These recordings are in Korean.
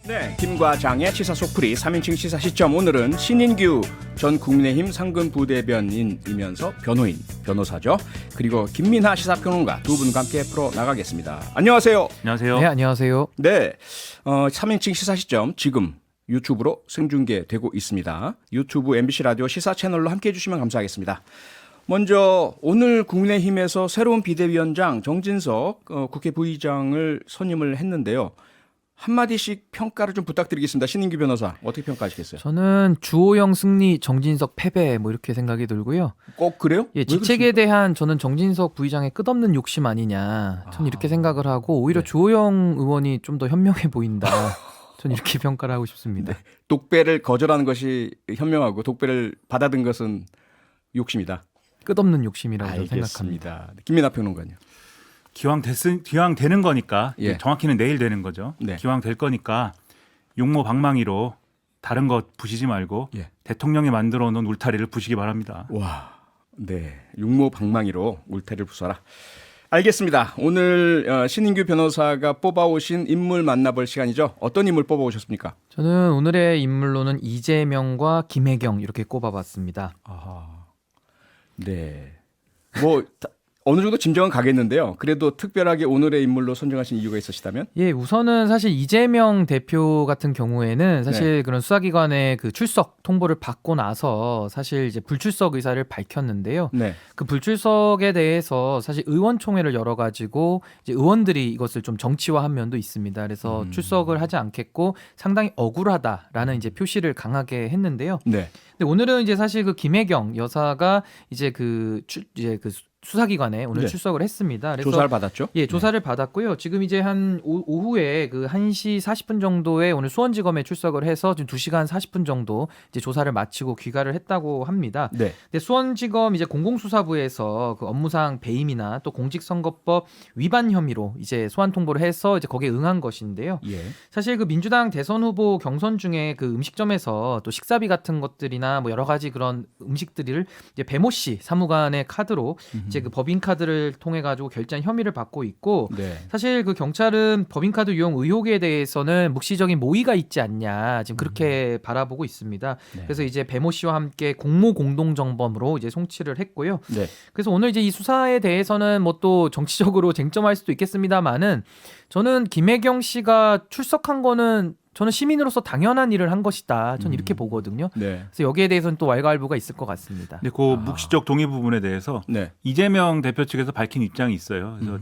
네, 김과 장의 시사 속풀이 3인칭 시사 시점. 오늘은 신인규 전 국민의힘 상근 부대변인이면서 변호인, 변호사죠. 그리고 김민하 시사평론가 두 분과 함께 풀어나가겠습니다. 안녕하세요. 안녕하세요. 네, 안녕하세요. 네, 3인칭 시사 시점 지금 유튜브로 생중계되고 있습니다. 유튜브 MBC 라디오 시사 채널로 함께해 주시면 감사하겠습니다. 먼저 오늘 국민의힘에서 새로운 비대위원장 정진석 국회 부의장을 선임을 했는데요. 한마디씩 평가를 좀 부탁드리겠습니다. 신인규 변호사 어떻게 평가하시겠어요? 저는 주호영 승리, 정진석 패배 뭐 이렇게 생각이 들고요. 꼭 그래요? 예, 직책에 대한 저는 정진석 부의장의 끝없는 욕심 아니냐. 저는 이렇게 생각을 하고 오히려 네. 주호영 의원이 좀 더 현명해 보인다. 저는 이렇게 평가를 하고 싶습니다. 네. 독배를 거절하는 것이 현명하고 독배를 받아든 것은 욕심이다. 끝없는 욕심이라고 저는 알겠습니다. 생각합니다. 김민하 평론가님. 기왕 되는 거니까 예. 정확히는 내일 되는 거죠. 네. 기왕 될 거니까 용모방망이로 다른 것 부시지 말고 예. 대통령이 만들어 놓은 울타리를 부시기 바랍니다. 와, 네, 육모방망이로 울타리를 부숴라. 알겠습니다. 오늘 신인규 변호사가 뽑아오신 인물 만나볼 시간이죠. 어떤 인물 뽑아오셨습니까? 저는 오늘의 인물로는 이재명과 김혜경 이렇게 꼽아봤습니다. 아하. 네. 뭐 어느 정도 짐작은 가겠는데요. 그래도 특별하게 오늘의 인물로 선정하신 이유가 있으시다면? 예, 우선은 사실 이재명 대표 같은 경우에는 사실 그런 수사기관의 그 출석 통보를 받고 나서 사실 이제 불출석 의사를 밝혔는데요. 네. 그 불출석에 대해서 사실 의원총회를 열어가지고 이제 의원들이 이것을 좀 정치화한 면도 있습니다. 그래서 출석을 하지 않겠고 상당히 억울하다라는 이제 표시를 강하게 했는데요. 네. 근데 오늘은 이제 사실 그 김혜경 여사가 이제 그 수사기관에 오늘 네. 출석을 했습니다. 그래서 조사를 받았죠? 예, 조사를 받았고요. 지금 이제 한 오후에 그 1시 40분 정도에 오늘 수원지검에 출석을 해서 지금 2시간 40분 정도 이제 조사를 마치고 귀가를 했다고 합니다. 네. 근데 수원지검 이제 공공수사부에서 그 업무상 배임이나 또 공직선거법 위반 혐의로 이제 소환 통보를 해서 이제 거기에 응한 것인데요. 예. 사실 그 민주당 대선 후보 경선 중에 그 음식점에서 또 식사비 같은 것들이나 뭐 여러 가지 그런 음식들을 이제 배모 씨 사무관의 카드로 이제 그 법인카드를 통해 가지고 결제한 혐의를 받고 있고 네. 사실 그 경찰은 법인카드 유용 의혹에 대해서는 묵시적인 모의가 있지 않냐 지금 그렇게 바라보고 있습니다. 네. 그래서 이제 배모 씨와 함께 공모 공동정범으로 이제 송치를 했고요. 네. 그래서 오늘 이제 이 수사에 대해서는 뭐 또 정치적으로 쟁점할 수도 있겠습니다만은 저는 김혜경 씨가 출석한 거는 저는 시민으로서 당연한 일을 한 것이다. 저는 이렇게 보거든요. 네. 그래서 여기에 대해서는 또 왈가왈부가 있을 것 같습니다. 근데 그 묵시적 동의 부분에 대해서 네. 이재명 대표 측에서 밝힌 입장이 있어요. 그래서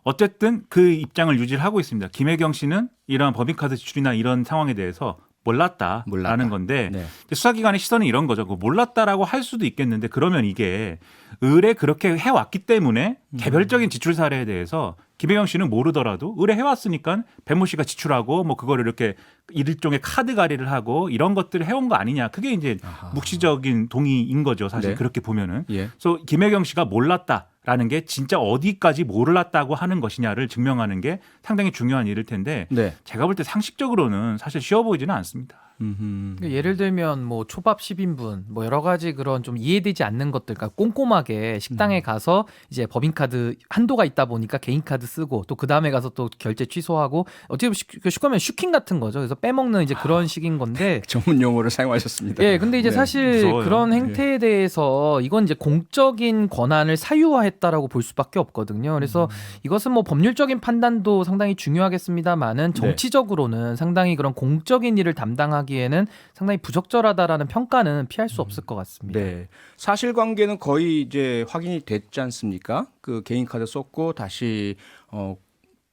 어쨌든 그 입장을 유지를 하고 있습니다. 김혜경 씨는 이러한 법인카드 지출이나 이런 상황에 대해서 몰랐다라는 몰랐다. 건데 네. 수사기관의 시선은 이런 거죠. 몰랐다라고 할 수도 있겠는데 그러면 이게 의뢰 그렇게 해왔기 때문에 개별적인 지출 사례에 대해서 김혜경 씨는 모르더라도 의뢰해왔으니까 배모 씨가 지출하고 뭐 그거를 이렇게 일종의 카드 가리를 하고 이런 것들을 해온 거 아니냐. 그게 이제 묵시적인 동의인 거죠. 사실 네. 그렇게 보면은. 예. 그래서 김혜경 씨가 몰랐다라는 게 진짜 어디까지 몰랐다고 하는 것이냐를 증명하는 게 상당히 중요한 일일 텐데 네. 제가 볼 때 상식적으로는 사실 쉬워 보이지는 않습니다. 그러니까 예를 들면 뭐 초밥 10인분 뭐 여러 가지 그런 좀 이해되지 않는 것들 그러니까 꼼꼼하게 식당에 가서 이제 법인카드 한도가 있다 보니까 개인카드 쓰고 또 그다음에 가서 또 결제 취소하고 어떻게 보면 슈커면 슈킹 같은 거죠. 그래서 빼먹는 이제 그런 식인 건데 전문 용어를 사용하셨습니다. 예, 근데 이제 네. 사실 무서워요. 그런 행태에 대해서 이건 이제 공적인 권한을 사유화했다라고 볼 수밖에 없거든요. 그래서 이것은 뭐 법률적인 판단도 상당히 중요하겠습니다만은 정치적으로는 상당히 그런 공적인 일을 담당하기에는 상당히 부적절하다라는 평가는 피할 수 없을 것 같습니다. 네. 사실관계는 거의 이제 확인이 됐지 않습니까? 그 개인 카드 썼고 다시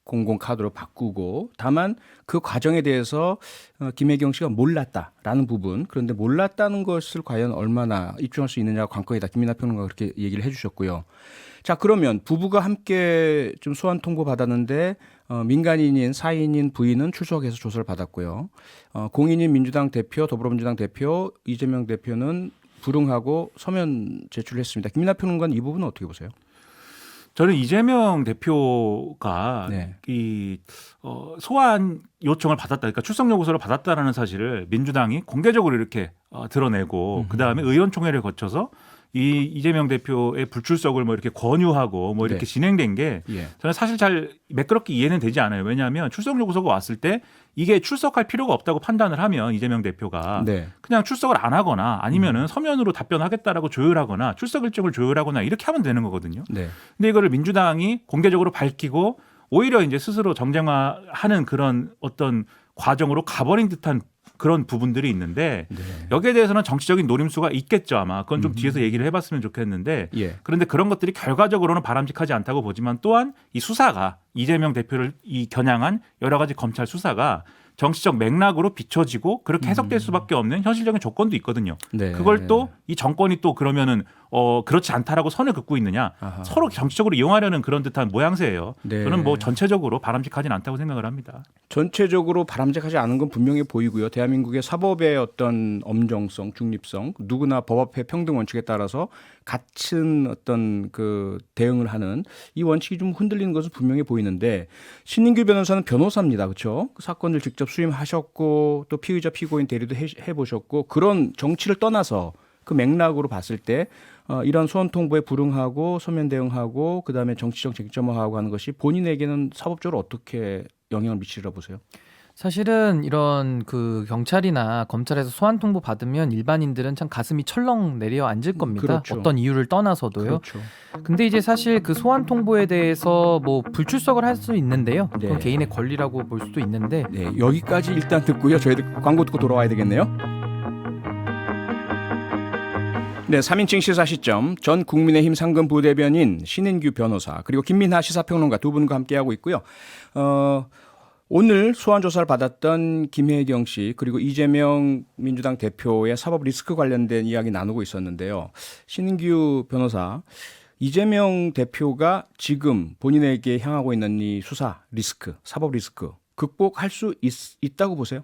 공공 카드로 바꾸고 다만 그 과정에 대해서 김혜경 씨가 몰랐다라는 부분 그런데 몰랐다는 것을 과연 얼마나 입증할 수 있느냐가 관건이다. 김민하 평론가가 그렇게 얘기를 해주셨고요. 자 그러면 부부가 함께 좀 소환 통보 받았는데 민간인인 사인인 부인은 출석해서 조사를 받았고요. 공인인 민주당 대표 더불어민주당 대표 이재명 대표는 불응하고 서면 제출했습니다. 김민하 평론가는 이 부분은 어떻게 보세요? 저는 이재명 대표가 네. 이 소환 요청을 받았다, 그러니까 출석 요구서를 받았다라는 사실을 민주당이 공개적으로 이렇게 드러내고 그 다음에 의원총회를 거쳐서 이 이재명 대표의 불출석을 뭐 이렇게 권유하고 뭐 이렇게 네. 진행된 게 예. 저는 사실 잘 매끄럽게 이해는 되지 않아요. 왜냐하면 출석 요구서가 왔을 때 이게 출석할 필요가 없다고 판단을 하면 이재명 대표가 네. 그냥 출석을 안 하거나 아니면은 서면으로 답변하겠다라고 조율하거나 출석 일정을 조율하거나 이렇게 하면 되는 거거든요. 네. 근데 이거를 민주당이 공개적으로 밝히고 오히려 이제 스스로 정쟁화하는 그런 어떤 과정으로 가버린 듯한 그런 부분들이 있는데 네. 여기에 대해서는 정치적인 노림수가 있겠죠 아마. 그건 좀 뒤에서 얘기를 해봤으면 좋겠는데 예. 그런데 그런 것들이 결과적으로는 바람직하지 않다고 보지만 또한 이 수사가 이재명 대표를 이 겨냥한 여러 가지 검찰 수사가 정치적 맥락으로 비춰지고 그렇게 해석될 수밖에 없는 현실적인 조건도 있거든요. 네. 그걸 또 이 정권이 또 그러면은 그렇지 않다라고 선을 긋고 있느냐 아하. 서로 정치적으로 이용하려는 그런 듯한 모양새예요. 네. 저는 뭐 전체적으로 바람직하진 않다고 생각을 합니다. 전체적으로 바람직하지 않은 건 분명히 보이고요. 대한민국의 사법의 어떤 엄정성, 중립성, 누구나 법 앞에 평등 원칙에 따라서 같은 어떤 그 대응을 하는 이 원칙이 좀 흔들리는 것은 분명히 보이는데 신인규 변호사는 변호사입니다. 그렇죠? 그 사건을 직접 수임하셨고 또 피의자 피고인 대리도 해보셨고 그런 정치를 떠나서 그 맥락으로 봤을 때 이런 소원 통보에 불응하고 서면 대응하고 그다음에 정치적 쟁점화하고 하는 것이 본인에게는 사법적으로 어떻게 영향을 미치리라 보세요? 사실은 이런 그 경찰이나 검찰에서 소환 통보 받으면 일반인들은 참 가슴이 철렁 내려 앉을 겁니다. 그렇죠. 어떤 이유를 떠나서도요. 그렇죠. 근데 이제 사실 그 소환 통보에 대해서 뭐 불출석을 할 수 있는데요. 네. 그건 개인의 권리라고 볼 수도 있는데 네, 여기까지 일단 듣고요. 저희들 광고 듣고 돌아와야 되겠네요. 네, 3인칭 시사 시점 전 국민의힘 상근 부대변인 신인규 변호사 그리고 김민하 시사평론가 두 분과 함께하고 있고요. 오늘 소환 조사를 받았던 김혜경 씨 그리고 이재명 민주당 대표의 사법 리스크 관련된 이야기 나누고 있었는데요. 신인규 변호사, 이재명 대표가 지금 본인에게 향하고 있는 이 수사 리스크, 사법 리스크 극복할 수 있다고 보세요?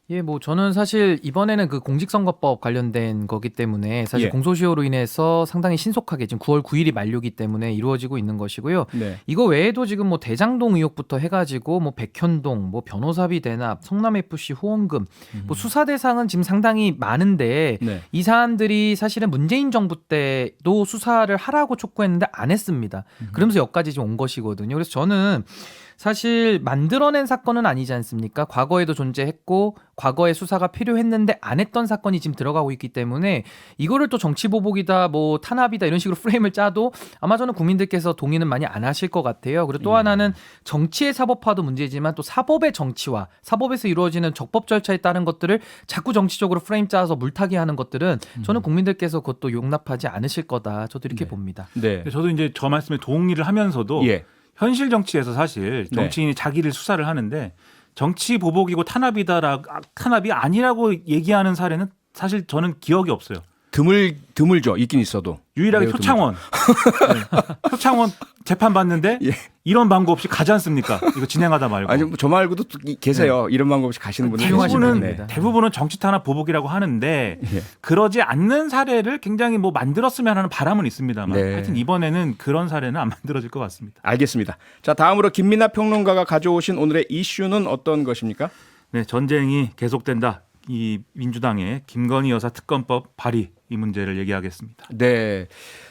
예, 뭐 저는 사실 이번에는 그 공직선거법 관련된 거기 때문에 사실 예. 공소시효로 인해서 상당히 신속하게 지금 9월 9일이 만료기 때문에 이루어지고 있는 것이고요. 네. 이거 외에도 지금 뭐 대장동 의혹부터 해가지고 뭐 백현동, 뭐 변호사비 대납, 성남 FC 후원금, 뭐 수사 대상은 지금 상당히 많은데 네. 이 사안들이 사실은 문재인 정부 때도 수사를 하라고 촉구했는데 안 했습니다. 그러면서 여기까지 좀 온 것이거든요. 그래서 저는 사실 만들어낸 사건은 아니지 않습니까? 과거에도 존재했고 과거에 수사가 필요했는데 안 했던 사건이 지금 들어가고 있기 때문에 이거를 또 정치보복이다 뭐 탄압이다 이런 식으로 프레임을 짜도 아마 저는 국민들께서 동의는 많이 안 하실 것 같아요. 그리고 또 하나는 정치의 사법화도 문제지만 또 사법의 정치화, 사법에서 이루어지는 적법 절차에 따른 것들을 자꾸 정치적으로 프레임 짜서 물타기 하는 것들은 저는 국민들께서 그것도 용납하지 않으실 거다. 저도 이렇게 봅니다. 네. 저도 이제 저 말씀에 동의를 하면서도 예. 현실 정치에서 사실 정치인이 자기를 수사를 하는데 정치 보복이고 탄압이 아니라고 얘기하는 사례는 사실 저는 기억이 없어요. 드물죠. 있긴 있어도. 유일하게 매우 표창원. 네. 표창원 재판 받는데 예. 이런 방법 없이 가지 않습니까? 이거 진행하다 말고. 아니 저 말고도 또 계세요. 이런 방법 없이 가시는 분들 대부분은 계시는데. 대부분은 정치 탄압 보복이라고 하는데 예. 그러지 않는 사례를 굉장히 뭐 만들었으면 하는 바람은 있습니다만 네. 하여튼 이번에는 그런 사례는 안 만들어질 것 같습니다. 알겠습니다. 자, 다음으로 김민하 평론가가 가져오신 오늘의 이슈는 어떤 것입니까? 네, 전쟁이 계속된다. 이 민주당의 김건희 여사 특검법 발의 이 문제를 얘기하겠습니다. 네.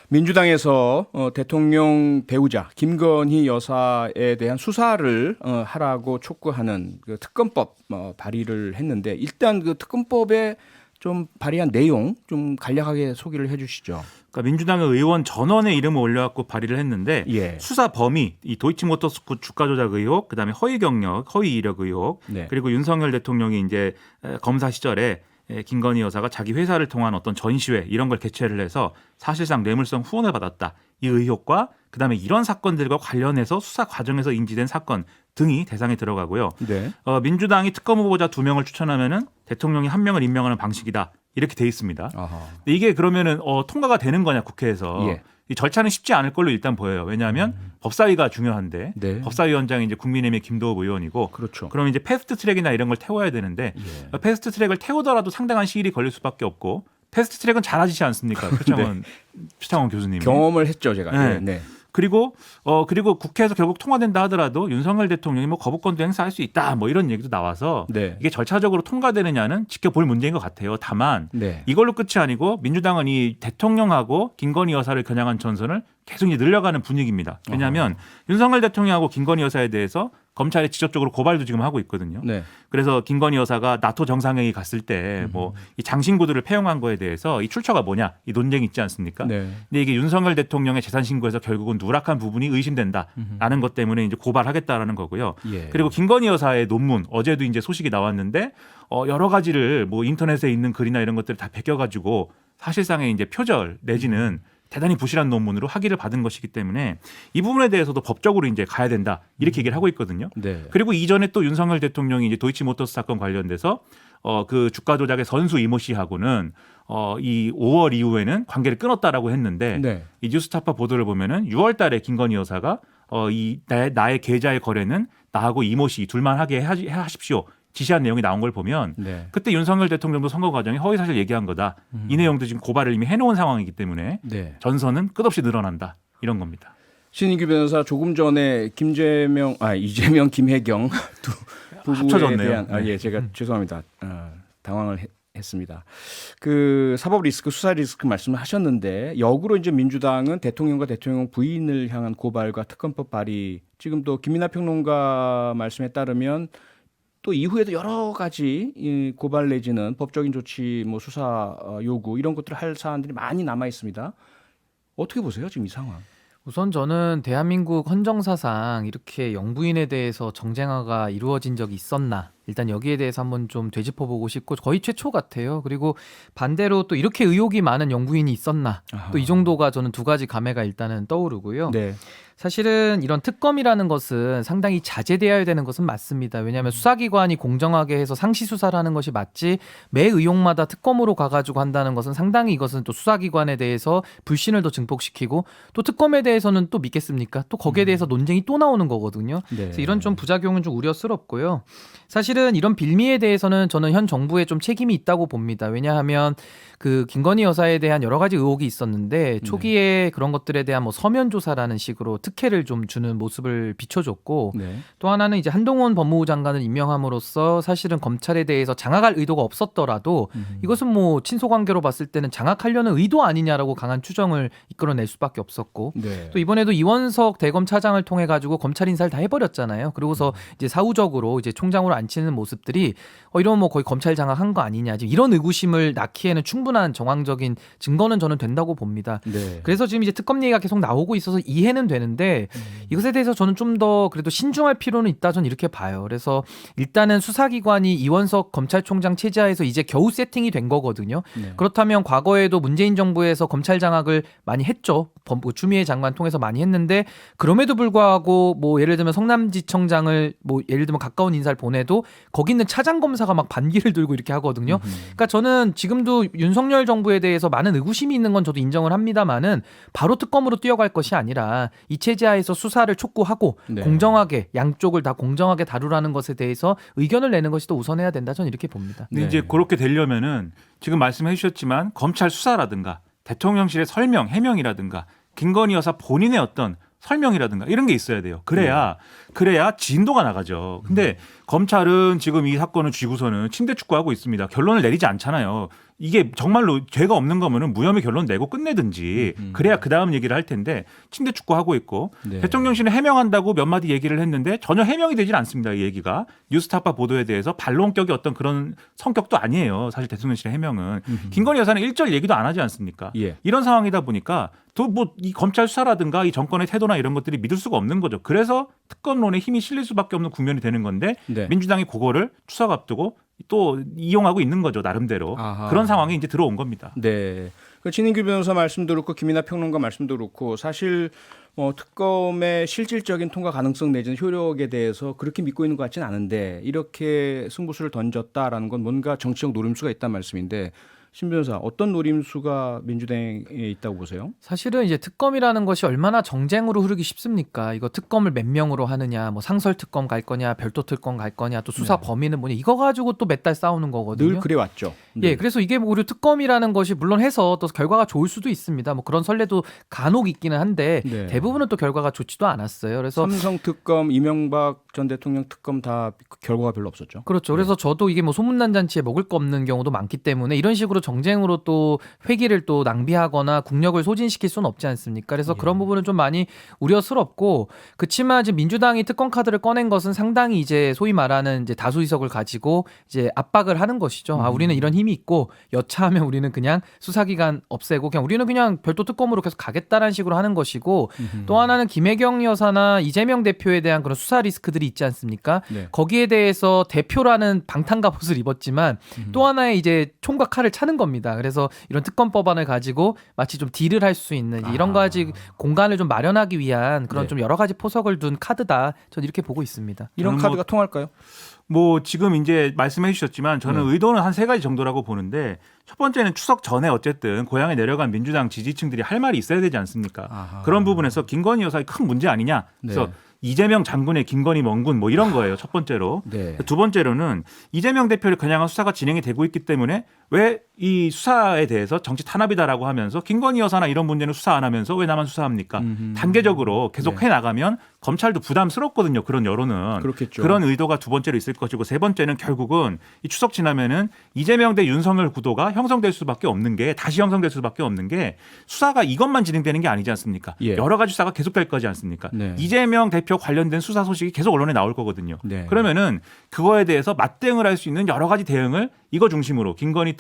민주당에서 대통령 배우자 김건희 여사에 대한 수사를 하라고 촉구하는 그 특검법 발의를 했는데 일단 그 특검법에 좀 발의한 내용 좀 간략하게 소개를 해 주시죠. 그러니까 민주당의 의원 전원의 이름을 올려갖고 발의를 했는데 예. 수사 범위, 이 도이치모터스 주가 조작 의혹, 그다음에 허위 경력, 허위 이력 의혹, 네. 그리고 윤석열 대통령이 이제 검사 시절에 김건희 여사가 자기 회사를 통한 어떤 전시회 이런 걸 개최를 해서 사실상 뇌물성 후원을 받았다. 이 의혹과 그다음에 이런 사건들과 관련해서 수사 과정에서 인지된 사건 등이 대상에 들어가고요. 네. 민주당이 특검 후보자 2명을 추천하면은 대통령이 1명을 임명하는 방식이다. 이렇게 돼 있습니다. 아하. 근데 이게 그러면은 통과가 되는 거냐 국회에서 예. 이 절차는 쉽지 않을 걸로 일단 보여요. 왜냐하면 법사위가 중요한데 네. 법사위원장이 이제 국민의힘의 김도읍 의원이고 그렇죠. 그럼 이제 패스트 트랙이나 이런 걸 태워야 되는데 예. 패스트 트랙을 태우더라도 상당한 시일이 걸릴 수밖에 없고 패스트 트랙은 잘하시지 않습니까? 표창원 교수님. 경험을 했죠, 제가. 네. 네. 그리고 국회에서 결국 통과된다 하더라도 윤석열 대통령이 뭐 거부권도 행사할 수 있다 뭐 이런 얘기도 나와서 네. 이게 절차적으로 통과되느냐는 지켜볼 문제인 것 같아요. 다만 네. 이걸로 끝이 아니고 민주당은 이 대통령하고 김건희 여사를 겨냥한 전선을 계속 이제 늘려가는 분위기입니다. 왜냐하면 윤석열 대통령하고 김건희 여사에 대해서 검찰에 직접적으로 고발도 지금 하고 있거든요. 네. 그래서 김건희 여사가 나토 정상회의 갔을 때 뭐 이 장신구들을 폐용한 거에 대해서 이 출처가 뭐냐 이 논쟁이 있지 않습니까? 네. 근데 이게 윤석열 대통령의 재산 신고에서 결국은 누락한 부분이 의심된다라는 것 때문에 이제 고발하겠다라는 거고요. 예. 그리고 김건희 여사의 논문 어제도 이제 소식이 나왔는데 여러 가지를 뭐 인터넷에 있는 글이나 이런 것들을 다 베껴가지고 사실상의 이제 표절 내지는 대단히 부실한 논문으로 학위를 받은 것이기 때문에 이 부분에 대해서도 법적으로 이제 가야 된다 이렇게 얘기를 하고 있거든요. 네. 그리고 이전에 또 윤석열 대통령이 이제 도이치모터스 사건 관련돼서 그 주가 조작의 선수 이모 씨하고는 이 5월 이후에는 관계를 끊었다라고 했는데 네. 이 뉴스타파 보도를 보면은 6월달에 김건희 여사가 이 나의 계좌의 거래는 나하고 이모 씨 둘만 하게 하십시오. 지시한 내용이 나온 걸 보면 네. 그때 윤석열 대통령도 선거 과정에 허위사실 얘기한 거다. 이 내용도 지금 고발을 이미 해놓은 상황이기 때문에 네. 전선은 끝없이 늘어난다. 이런 겁니다. 신인규 변호사 조금 전에 이재명, 김혜경 두 부부에 합쳐졌네요. 대한 네. 제가 죄송합니다. 당황을 했습니다. 그 사법 리스크, 수사 리스크 말씀을 하셨는데 역으로 이제 민주당은 대통령과 대통령 부인을 향한 고발과 특검법 발의 지금 또 김민하 평론가 말씀에 따르면 또 이후에도 여러 가지 이 고발 내지는 법적인 조치, 뭐 수사 요구 이런 것들을 할 사안들이 많이 남아 있습니다. 어떻게 보세요, 지금 이 상황? 우선 저는 대한민국 헌정사상 이렇게 영부인에 대해서 정쟁화가 이루어진 적이 있었나 일단 여기에 대해서 한번 좀 되짚어보고 싶고 거의 최초 같아요. 그리고 반대로 또 이렇게 의혹이 많은 영부인이 있었나 또 이 정도가 저는 두 가지 감회가 일단은 떠오르고요. 네. 사실은 이런 특검이라는 것은 상당히 자제되어야 되는 것은 맞습니다. 왜냐하면 수사기관이 공정하게 해서 상시 수사를 하는 것이 맞지 매 의혹마다 특검으로 가가지고 한다는 것은 상당히 이것은 또 수사기관에 대해서 불신을 더 증폭시키고 또 특검에 대해서는 또 믿겠습니까? 또 거기에 대해서 논쟁이 또 나오는 거거든요. 네. 그래서 이런 좀 부작용은 좀 우려스럽고요. 사실은 이런 빌미에 대해서는 저는 현 정부에 좀 책임이 있다고 봅니다. 왜냐하면 그 김건희 여사에 대한 여러 가지 의혹이 있었는데 초기에 그런 것들에 대한 뭐 서면 조사라는 식으로 특혜를 좀 주는 모습을 비춰줬고 네. 또 하나는 이제 한동훈 법무부 장관을 임명함으로써 사실은 검찰에 대해서 장악할 의도가 없었더라도 이것은 뭐 친소관계로 봤을 때는 장악하려는 의도 아니냐라고 강한 추정을 이끌어낼 수밖에 없었고 네. 또 이번에도 이원석 대검차장을 통해 가지고 검찰 인사를 다 해버렸잖아요. 그러고서 이제 사후적으로 이제 총장으로 앉히는 모습들이 이러면 뭐 거의 검찰 장악한 거 아니냐 지금 이런 의구심을 낳기에는 충분한 정황적인 증거는 저는 된다고 봅니다. 네. 그래서 지금 이제 특검 얘기가 계속 나오고 있어서 이해는 되는데 이것에 대해서 저는 좀 더 그래도 신중할 필요는 있다 저는 이렇게 봐요. 그래서 일단은 수사기관이 이원석 검찰총장 체제하에서 이제 겨우 세팅이 된 거거든요. 네. 그렇다면 과거에도 문재인 정부에서 검찰 장악을 많이 했죠. 추미애 장관 통해서 많이 했는데 그럼에도 불구하고 뭐 예를 들면 성남지청장을 뭐 예를 들면 가까운 인사를 보내도 거기 있는 차장 검사가 막 반기를 들고 이렇게 하거든요. 그러니까 저는 지금도 윤석열 정부에 대해서 많은 의구심이 있는 건 저도 인정을 합니다만은 바로 특검으로 뛰어갈 것이 아니라 이 체제하에서 수사를 촉구하고 네. 공정하게 양쪽을 다 공정하게 다루라는 것에 대해서 의견을 내는 것이 더 우선해야 된다 저는 이렇게 봅니다. 근데 네. 이제 그렇게 되려면은 지금 말씀해 주셨지만 검찰 수사라든가 대통령실의 설명, 해명이라든가 김건희 여사 본인의 어떤 설명이라든가 이런 게 있어야 돼요. 그래야 진도가 나가죠. 근데 검찰은 지금 이 사건을 쥐고서는 침대 축구하고 있습니다. 결론을 내리지 않잖아요. 이게 정말로 죄가 없는 거면은 무혐의 결론 내고 끝내든지 그래야 그 다음 얘기를 할 텐데 침대 축구하고 있고 네. 대통령실은 해명한다고 몇 마디 얘기를 했는데 전혀 해명이 되질 않습니다. 이 얘기가 뉴스타파 보도에 대해서 반론격의 어떤 그런 성격도 아니에요. 사실 대통령실의 해명은 김건희 여사는 일절 얘기도 안 하지 않습니까? 예. 이런 상황이다 보니까 또 뭐 이 검찰 수사라든가 이 정권의 태도나 이런 것들이 믿을 수가 없는 거죠. 그래서 특검론에 힘이 실릴 수밖에 없는 국면이 되는 건데 네. 민주당이 그거를 추석 앞두고 또 이용하고 있는 거죠. 나름대로. 아하. 그런 상황이 이제 들어온 겁니다. 네. 그 진인규 변호사 말씀도 그렇고 김민하 평론가 말씀도 그렇고 사실 특검의 실질적인 통과 가능성 내지는 효력에 대해서 그렇게 믿고 있는 것 같지는 않은데 이렇게 승부수를 던졌다라는 건 뭔가 정치적 노림수가 있다는 말씀인데 신 변호사 어떤 노림수가 민주당에 있다고 보세요? 사실은 이제 특검이라는 것이 얼마나 정쟁으로 흐르기 쉽습니까? 이거 특검을 몇 명으로 하느냐, 뭐 상설 특검 갈 거냐, 별도 특검 갈 거냐, 또 수사 범위는 뭐냐, 이거 가지고 또 몇 달 싸우는 거거든요. 늘 그래 왔죠. 예, 그래서 이게 뭐 오히려 특검이라는 것이 물론 해서 또 결과가 좋을 수도 있습니다. 뭐 그런 선례도 간혹 있기는 한데 네. 대부분은 또 결과가 좋지도 않았어요. 그래서 삼성 특검, 이명박 전 대통령 특검 다 결과가 별로 없었죠. 그렇죠. 그래서 저도 이게 뭐 소문난 잔치에 먹을 거 없는 경우도 많기 때문에 이런 식으로 정쟁으로 또 회기를 또 낭비하거나 국력을 소진시킬 수는 없지 않습니까? 그래서 그런 부분은 좀 많이 우려스럽고 그치만 지금 민주당이 특검 카드를 꺼낸 것은 상당히 이제 소위 말하는 이제 다수 의석을 가지고 이제 압박을 하는 것이죠. 아, 우리는 이런 힘이 있고 여차하면 우리는 그냥 수사기관 없애고 그냥 우리는 그냥 별도 특검으로 계속 가겠다라는 식으로 하는 것이고 또 하나는 김혜경 여사나 이재명 대표에 대한 그런 수사 리스크들이 있지 않습니까? 네. 거기에 대해서 대표라는 방탄갑옷을 입었지만 또 하나의 이제 총과 칼을 차는 겁니다. 그래서 이런 특검 법안을 가지고 마치 좀 딜을 할 수 있는 이런 가지 공간을 좀 마련하기 위한 그런 네. 좀 여러 가지 포석을 둔 카드다. 저는 이렇게 보고 있습니다. 이런 저는 카드가 통할까요? 뭐 지금 이제 말씀해 주셨지만 저는 네. 의도는 한 세 가지 정도라고 보는데 첫 번째는 추석 전에 어쨌든 고향에 내려간 민주당 지지층들이 할 말이 있어야 되지 않습니까? 아하. 그런 부분에서 김건희 여사의 큰 문제 아니냐. 그래서 네. 이재명 장군의 김건희 멍군 뭐 이런 거예요. 첫 번째로. 네. 두 번째로는 이재명 대표를 겨냥한 수사가 진행이 되고 있기 때문에 왜 이 수사에 대해서 정치 탄압이다라고 하면서 김건희 여사나 이런 문제는 수사 안 하면서 왜 나만 수사합니까? 단계적으로 계속 네. 해나가면 검찰도 부담스럽거든요. 그런 여론은. 그렇겠죠. 그런 의도가 두 번째로 있을 것이고 세 번째는 결국은 이 추석 지나면은 이재명 대 윤석열 구도가 형성될 수밖에 없는 게 다시 형성될 수밖에 없는 게 수사가 이것만 진행되는 게 아니지 않습니까? 예. 여러 가지 수사가 계속될 거지 않습니까? 네. 이재명 대표 관련된 수사 소식이 계속 언론에 나올 거거든요. 네. 그러면은 그거에 대해서 맞대응을 할 수 있는 여러 가지 대응을 이거 중심으로 김건희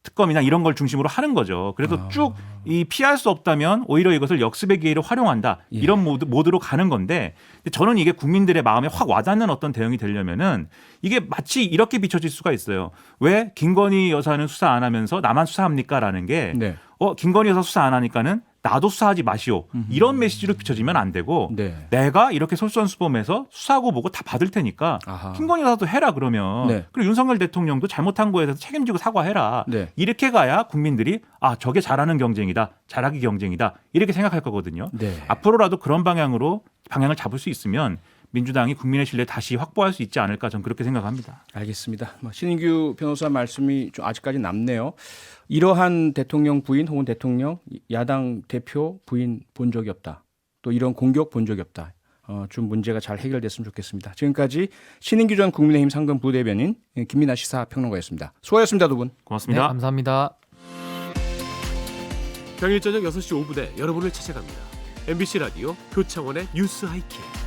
특검이나 이런 걸 중심으로 하는 거죠. 그래서 쭉 이 피할 수 없다면 오히려 이것을 역습의 기회로 활용한다. 예. 이런 모드로 가는 건데 근데 저는 이게 국민들의 마음에 확 와닿는 어떤 대응이 되려면은 이게 마치 이렇게 비춰질 수가 있어요. 왜 김건희 여사는 수사 안 하면서 나만 수사합니까? 라는 게 네. 김건희 여사 수사 안 하니까는 나도 수사하지 마시오. 이런 메시지로 비춰지면 안 되고 네. 내가 이렇게 솔선수범해서 수사하고 보고 다 받을 테니까 아하. 김건희 여사도 해라 그러면 네. 그리고 윤석열 대통령도 잘못한 거에 대해서 책임지고 사과해라. 네. 이렇게 가야 국민들이 아 저게 잘하는 경쟁이다. 잘하기 경쟁이다. 이렇게 생각할 거거든요. 네. 앞으로라도 그런 방향을 잡을 수 있으면 민주당이 국민의 신뢰 다시 확보할 수 있지 않을까 저는 그렇게 생각합니다. 알겠습니다. 신인규 변호사 말씀이 좀 아직까지 남네요. 이러한 대통령 부인 혹은 대통령 야당 대표 부인 본 적이 없다. 또 이런 공격 본 적이 없다. 좀 문제가 잘 해결됐으면 좋겠습니다. 지금까지 신인규 전 국민의힘 상동 부대변인 김민아 시사평론가였습니다. 수고하셨습니다, 두 분. 네, 고맙습니다. 감사합니다. 평일 저녁 6시 5분에 여러분을 찾아갑니다. MBC 라디오 표창원의 뉴스 하이킥.